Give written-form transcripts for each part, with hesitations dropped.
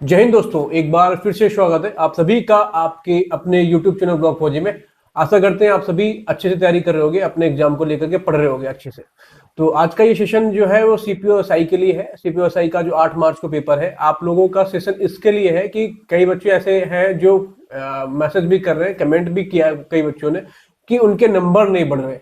जय हिंद दोस्तों, एक बार फिर से स्वागत है आप सभी का आपके अपने YouTube चैनल ब्लॉग फौजी में। आशा करते हैं आप सभी अच्छे से तैयारी कर रहे होगे, अपने एग्जाम को लेकर के पढ़ रहे होगे अच्छे से। तो आज का ये सेशन जो है वो CPO-SI के लिए है। CPO-SI का जो 8 मार्च को पेपर है, आप लोगों का सेशन इसके लिए है कि कई बच्चे ऐसे हैं जो मैसेज भी कर रहे हैं, कमेंट भी किया है कई बच्चों ने कि उनके नंबर नहीं बढ़ रहे।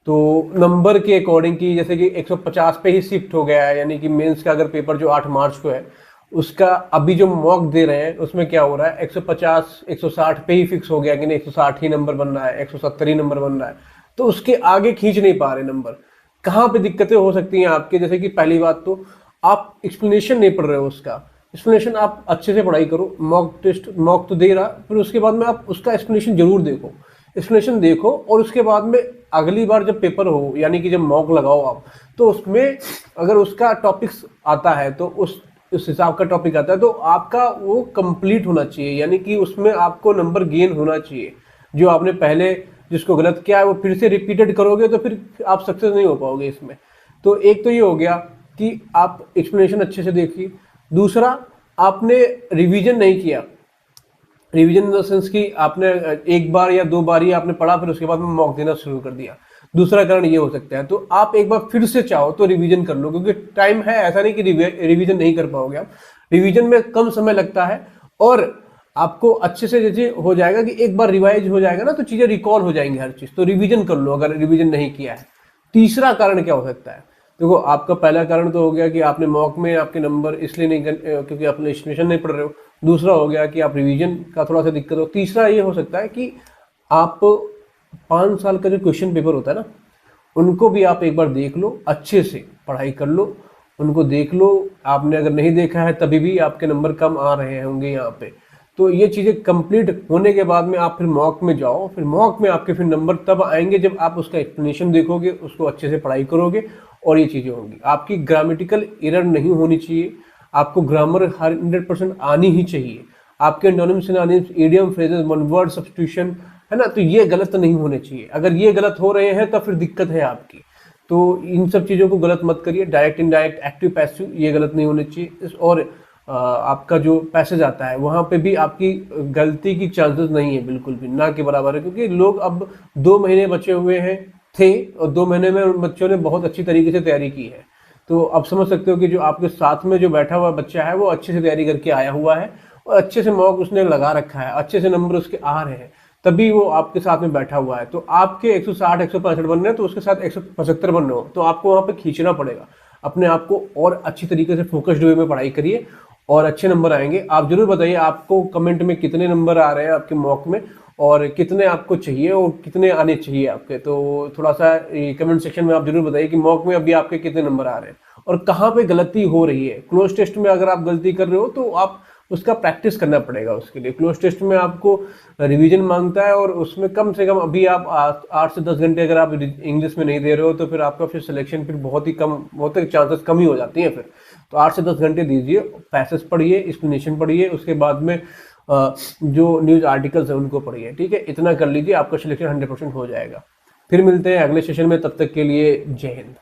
तो नंबर के अकॉर्डिंग की जैसे कि 150 पे ही शिफ्ट हो गया है, यानी कि मेंस का अगर पेपर जो 8 मार्च को है उसका अभी जो मॉक दे रहे हैं उसमें क्या हो रहा है, 150 160 पे ही फिक्स हो गया कि नहीं 160 ही नंबर बन रहा है, 170 ही नंबर बन रहा है। तो उसके आगे खींच नहीं पा रहे नंबर। कहाँ पे दिक्कतें हो सकती हैं आपके, जैसे कि पहली बात तो आप एक्सप्लेनेशन नहीं पढ़ रहे हो। उसका एक्सप्लेनेशन आप अच्छे से पढ़ाई करो। मॉक टेस्ट मॉक तो दे रहा, फिर उसके बाद में आप उसका एक्सप्लेनेशन जरूर देखो। एक्सप्लेनेशन देखो और उसके बाद में अगली बार जब पेपर हो, यानी कि जब मॉक लगाओ आप, तो उसमें अगर उसका टॉपिक्स आता है तो उस हिसाब का टॉपिक आता है तो आपका वो कंप्लीट होना चाहिए, यानी कि उसमें आपको नंबर गेन होना चाहिए। जो आपने पहले जिसको गलत किया है वो फिर से रिपीटेड करोगे तो फिर आप सक्सेस नहीं हो पाओगे इसमें। तो एक तो ये हो गया कि आप एक्सप्लेनेशन अच्छे से देखिए। दूसरा, आपने रिवीजन नहीं किया। रिवीजन इन द सेंस कि आपने एक बार या दो बार ही आपने पढ़ा, फिर उसके बाद में मॉक देना शुरू कर दिया। दूसरा कारण ये हो सकता है। तो आप एक बार फिर से चाहो तो रिवीजन कर लो, क्योंकि टाइम है, ऐसा नहीं कि रिवीजन नहीं कर पाओगे आप। रिवीजन में कम समय लगता है और आपको अच्छे से जैसे हो जाएगा कि एक बार रिवाइज हो जाएगा ना तो चीजें रिकॉल हो जाएंगी हर चीज। तो रिवीजन कर लो अगर रिवीजन नहीं किया है। तीसरा कारण क्या हो सकता है? देखो, आपका पहला कारण तो हो गया कि आपने मॉक में आपके नंबर इसलिए नहीं क्योंकि आपने एस्टिमेशन नहीं पढ़ रहे हो। दूसरा हो गया कि आप रिवीजन का थोड़ा सा दिक्कत हो। तीसरा ये हो सकता है कि आप 5 साल का जो क्वेश्चन पेपर होता है ना, उनको भी आप एक बार देख लो, अच्छे से पढ़ाई कर लो, उनको देख लो। आपने अगर नहीं देखा है तभी भी आपके नंबर कम आ रहे होंगे यहाँ पे। तो ये चीज़ें कंप्लीट होने के बाद में आप फिर मॉक में जाओ। फिर मॉक में आपके फिर नंबर तब आएंगे जब आप उसका एक्सप्लेनेशन देखोगे, उसको अच्छे से पढ़ाई करोगे और ये चीज़ें होंगी। आपकी ग्रामेटिकल एरर नहीं होनी चाहिए। आपको ग्रामर 100% आनी ही चाहिए। आपके antonyms synonyms, idiom, phrases, one word substitution, है ना, तो ये गलत नहीं होने चाहिए। अगर ये गलत हो रहे हैं तो फिर दिक्कत है आपकी। तो इन सब चीज़ों को गलत मत करिए। डायरेक्ट, इनडायरेक्ट, एक्टिव, पैसिव, ये गलत नहीं होने चाहिए। और आपका जो पैसेज आता है वहाँ पे भी आपकी गलती की चांसेस नहीं है, बिल्कुल भी ना के बराबर है। क्योंकि लोग अब 2 महीने बचे हुए हैं थे और 2 महीने में उन बच्चों ने बहुत अच्छी तरीके से तैयारी की है। तो आप समझ सकते हो कि जो आपके साथ में जो बैठा हुआ बच्चा है वो अच्छे से तैयारी करके आया हुआ है और अच्छे से मॉक उसने लगा रखा है, अच्छे से नंबर उसके आ रहे हैं, तभी वो आपके साथ में बैठा हुआ है। तो आपके 160 165 बन रहे हैं तो उसके साथ 175 बन रहे हो, तो आपको वहाँ पे खींचना पड़ेगा अपने आप को और अच्छी तरीके से फोकस्ड वे में पढ़ाई करिए और अच्छे नंबर आएंगे। आप जरूर बताइए आपको कमेंट में कितने नंबर आ रहे हैं आपके मॉक में और कितने आपको चाहिए और कितने आने चाहिए आपके। तो थोड़ा सा कमेंट सेक्शन में आप जरूर बताइए कि मॉक में अभी आपके कितने नंबर आ रहे हैं और कहाँ पे गलती हो रही है। क्लोज टेस्ट में अगर आप गलती कर रहे हो तो आप उसका प्रैक्टिस करना पड़ेगा। उसके लिए क्लोज टेस्ट में आपको रिवीजन मांगता है और उसमें कम से कम अभी आप 8 से 10 घंटे अगर आप इंग्लिश में नहीं दे रहे हो तो फिर आपका फिर सिलेक्शन फिर बहुत ही कम, बहुत ही चांसेस कम ही हो जाती हैं फिर। तो 8 से 10 घंटे दीजिए, पैसेज पढ़िए, एक्सप्लेनेशन पढ़िए, उसके बाद में जो न्यूज आर्टिकल्स है उनको पढ़िए। ठीक है, इतना कर लीजिए, आपका सिलेक्शन 100% हो जाएगा। फिर मिलते हैं अगले सेशन में, तब तक के लिए जय हिंद।